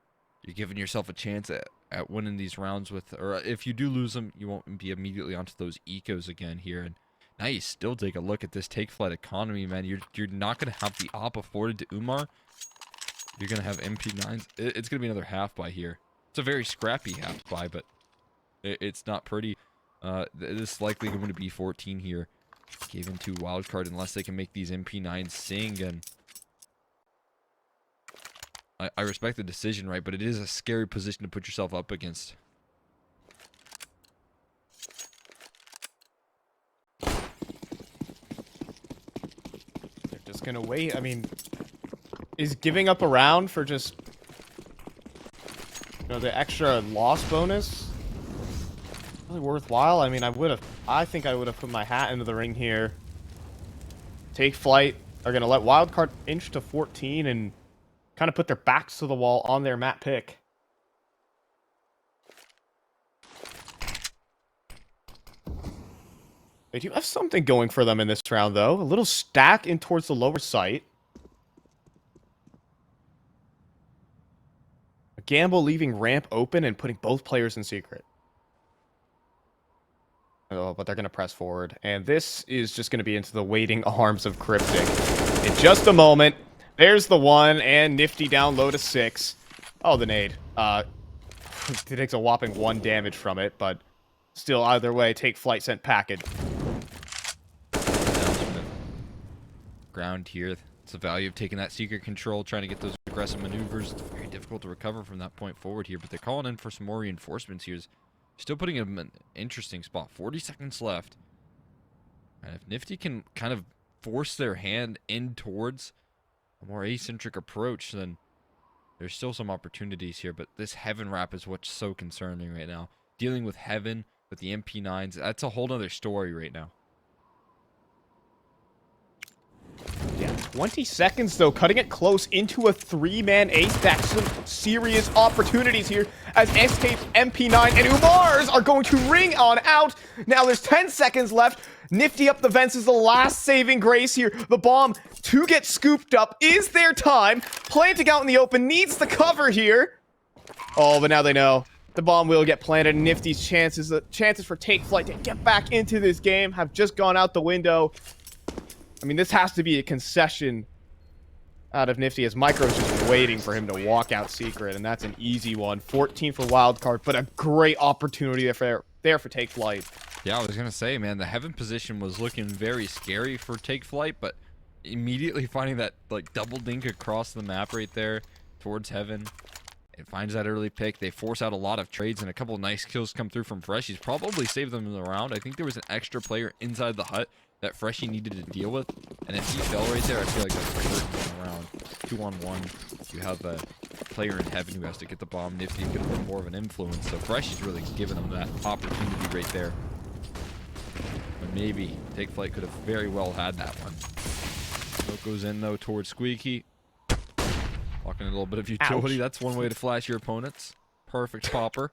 You're giving yourself a chance at winning these rounds with, or if you do lose them, you won't be immediately onto those ecos again here. And now you still take a look at this Take Flyte economy, man. You're not going to have the op afforded to Umar. You're going to have MP9s. It's going to be another half buy here. It's a very scrappy half buy, but it's not pretty. This is likely going to be 14 here. Gave into Wildcard unless they can make these MP9s sing. And I respect the decision, right? But it is a scary position to put yourself up against. They're just going to wait. I mean, is giving up a round for just, you know, the extra loss bonus really worthwhile? I mean, I think I would have put my hat into the ring here. Take Flyte are going to let Wildcard inch to 14 and kind of put their backs to the wall on their map pick. They do have something going for them in this round, though. A little stack in towards the lower site. A gamble leaving ramp open and putting both players in secret. Oh, but they're going to press forward. And this is just going to be into the waiting arms of Cryptic. In just a moment, there's the one, and Nifty down low to 6. Oh, the nade. It takes a whopping 1 damage from it, but still, either way, take Flyte sent package. Ground here. It's the value of taking that secret control, trying to get those aggressive maneuvers. It's very difficult to recover from that point forward here, but they're calling in for some more reinforcements here. Still putting him in an interesting spot. 40 seconds left. And if Nifty can kind of force their hand in towards a more asymmetric approach, then there's still some opportunities here. But this Heaven wrap is what's so concerning right now. Dealing with Heaven, with the MP9s, that's a whole other story right now. Yeah, 20 seconds, though, cutting it close into a 3-man ace. That's some serious opportunities here as xCAPE, MP9, and Umars are going to ring on out. Now there's 10 seconds left. Nifty up the vents is the last saving grace here. The bomb to get scooped up is their time. Planting out in the open needs the cover here. Oh, but now they know. The bomb will get planted. Nifty's chances for Take Flyte to get back into this game have just gone out the window. I mean, this has to be a concession out of Nifty as Micro's just waiting for him to walk out secret, and that's an easy one. 14 for Wildcard, but a great opportunity there for Take Flyte. Yeah, I was going to say, man, the Heaven position was looking very scary for Take Flyte, but immediately finding that, like, double dink across the map right there towards Heaven. It finds that early pick. They force out a lot of trades, and a couple of nice kills come through from Freshies. Probably saved them in the round. I think there was an extra player inside the hut that Freshie needed to deal with, and if he fell right there, I feel like that's hurt in the round. 2-on-1, you have a player in Heaven who has to get the bomb. Nifty could have been more of an influence, so Freshie's really given them that opportunity right there. But maybe Take Flyte could have very well had that one. Smoke goes in, though, towards Squeaky. Walking a little bit of utility. Ouch. That's one way to flash your opponents. Perfect popper.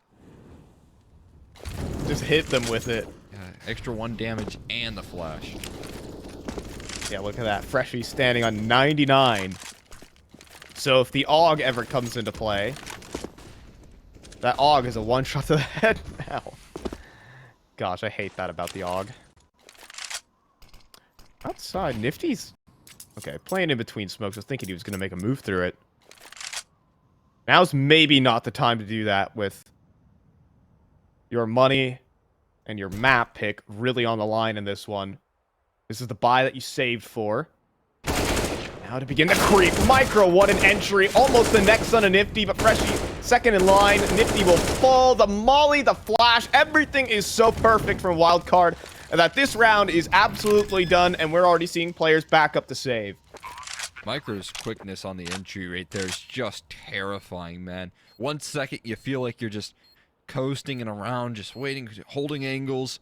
Just hit them with it. Yeah, extra 1 damage and the flash. Yeah, look at that. Freshie standing on 99. So if the AUG ever comes into play, that AUG is a one-shot to the head now. Gosh, I hate that about the AUG. Outside, Nifty's... Okay, playing in between smokes. I was thinking he was going to make a move through it. Now's maybe not the time to do that with your money and your map pick really on the line in this one. This is the buy that you saved for. Now to begin the creep. Micro, what an entry. Almost the next son of Nifty, but Freshie second in line. Nifty will fall. The molly, the flash, everything is so perfect from Wildcard that this round is absolutely done, and we're already seeing players back up to save. Micro's quickness on the entry right there is just terrifying, man. 1 second, you feel like you're just coasting and around, just waiting, holding angles.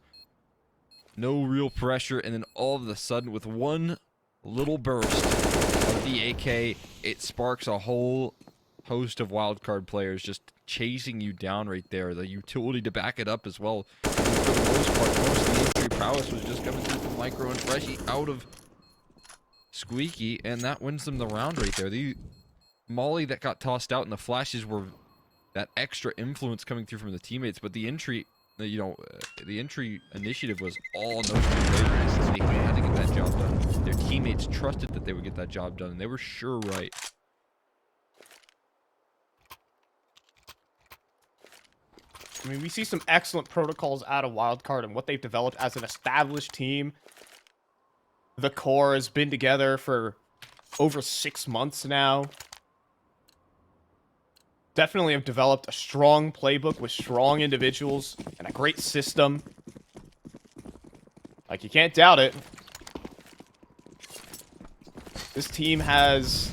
No real pressure, and then all of a sudden, with one little burst of the AK, it sparks a whole host of Wildcard players just chasing you down right there. The utility to back it up as well. And for the most part, most of the entry prowess was just coming through from Micro and Freshie out of Squeaky, and that wins them the round right there. The molly that got tossed out and the flashes were that extra influence coming through from the teammates, but the entry, the entry initiative was all no players. They had to get that job done. Their teammates trusted that they would get that job done, and they were sure right. I mean, we see some excellent protocols out of Wildcard and what they've developed as an established team. The core has been together for over 6 months now. Definitely have developed a strong playbook with strong individuals and a great system. Like, you can't doubt it. This team has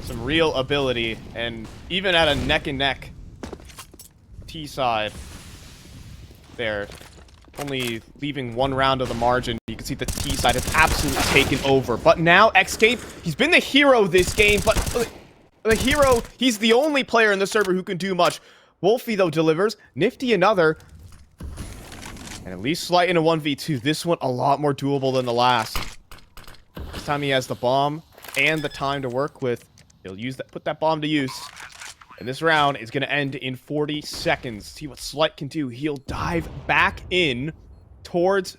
some real ability, and even at a neck-and-neck T side, they're only leaving 1 round of the margin. You can see the T side has absolutely taken over. But now, xCAPE, he's been the hero this game, but the hero, he's the only player in the server who can do much. Wolffe, though, delivers. Nifty another. And at least Flyte in a 1v2. This one a lot more doable than the last. This time he has the bomb and the time to work with. He'll use that, put that bomb to use. And this round is going to end in 40 seconds. See what Flyte can do. He'll dive back in towards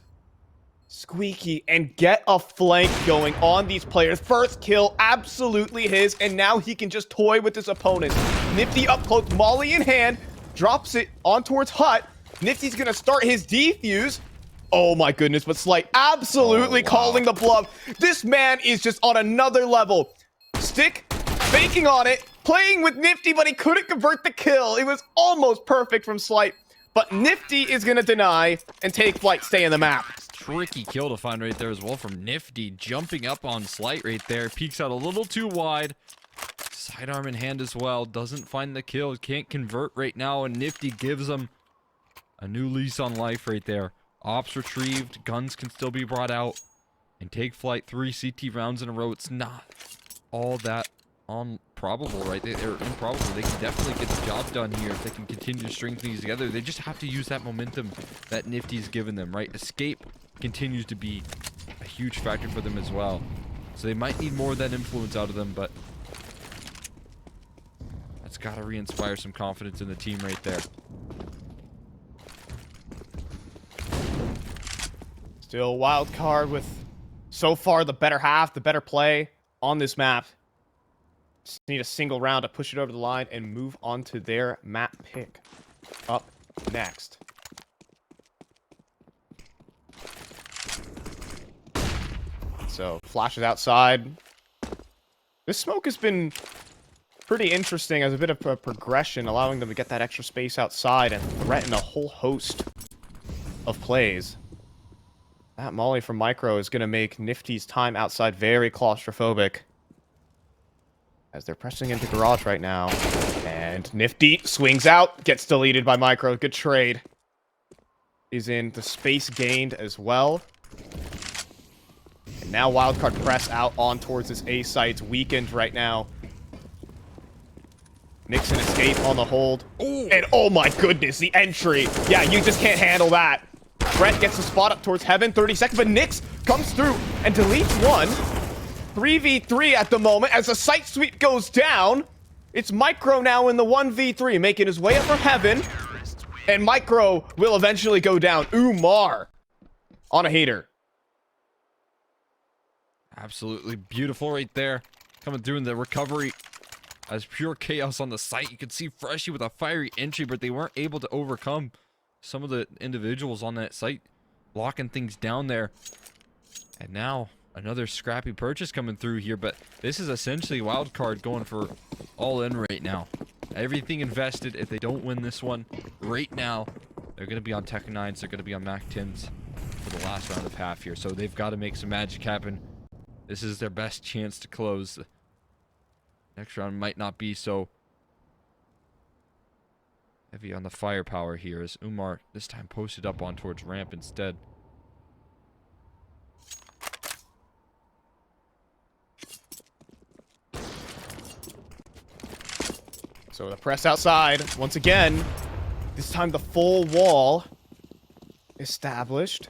Squeaky and get a flank going on these players. First kill, absolutely his, and now he can just toy with his opponent. Nifty up close, molly in hand, drops it on towards Hut. Nifty's gonna start his defuse. Oh my goodness, but Flyte absolutely calling the bluff. This man is just on another level. Stick, faking on it, playing with Nifty, but he couldn't convert the kill. It was almost perfect from Flyte, but Nifty is gonna deny and take Flyte, stay in the map. Tricky kill to find right there as well from Nifty, jumping up on Flyte right there. Peeks out a little too wide. Sidearm in hand as well. Doesn't find the kill. Can't convert right now, and Nifty gives him a new lease on life right there. Ops retrieved. Guns can still be brought out. And take Flyte 3 CT rounds in a row. It's not all that improbable, right? They're improbable. They can definitely get the job done here if they can continue to string things together. They just have to use that momentum that Nifty's given them, right? xCAPE continues to be a huge factor for them as well. So they might need more of that influence out of them, but that's got to re-inspire some confidence in the team right there. Still Wildcard with, so far, the better half, the better play on this map. Just need a single round to push it over the line and move on to their map pick. Up next. So, flashes outside. This smoke has been pretty interesting as a bit of a progression, allowing them to get that extra space outside and threaten a whole host of plays. That molly from Micro is going to make Nifty's time outside very claustrophobic, as they're pressing into garage right now. And Nifty swings out, gets deleted by Micro. Good trade. Is in the space gained as well. And now Wildcard press out on towards this A site. It's weakened right now. Nixon escape on the hold. Ooh. And oh my goodness, the entry. Yeah, you just can't handle that. Brett gets the spot up towards Heaven, 30 seconds, but Nix comes through and deletes one. 3v3 at the moment as the site sweep goes down. It's Micro now in the 1v3, making his way up from Heaven. And Micro will eventually go down. Umar on a hater. Absolutely beautiful right there. Coming through in the recovery as pure chaos on the site. You can see Freshie with a fiery entry, but they weren't able to overcome some of the individuals on that site, locking things down there. And now another scrappy purchase coming through here, but this is essentially Wildcard going for all in right now. Everything invested. If they don't win this one right now, they're going to be on Tech 9s. They're going to be on Mac 10s for the last round of half here. So they've got to make some magic happen. This is their best chance to close. Next round might not be so heavy on the firepower here, as Umar this time posted up on towards ramp instead. So the press outside, once again, this time the full wall established,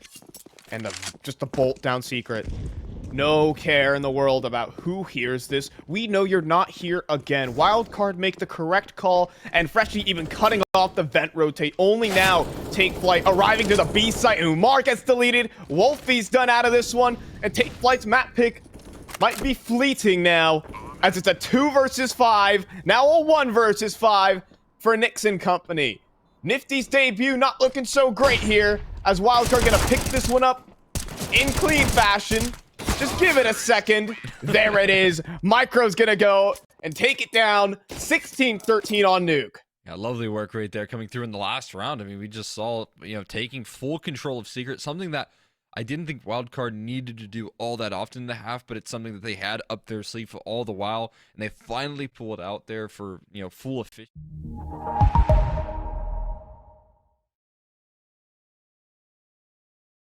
and just the bolt down secret. No care in the world about who hears this. We know you're not here again. Wildcard make the correct call, and Freshie even cutting off the vent rotate. Only now take Flyte, arriving to the B site. Umar gets deleted. Wolffe's done out of this one, and take Flyte's map pick might be fleeting now, as it's a 2 versus 5, now a 1 versus 5 for Nixon Company. Nifty's debut not looking so great here, as Wildcard gonna pick this one up in clean fashion. Just give it a second. There it is. Micro's gonna go and take it down 16-13 on Nuke. Yeah, lovely work right there coming through in the last round. I mean, we just saw, taking full control of Secret, something that I didn't think Wildcard needed to do all that often in the half, but it's something that they had up their sleeve for all the while, and they finally pulled out there for, full efficiency.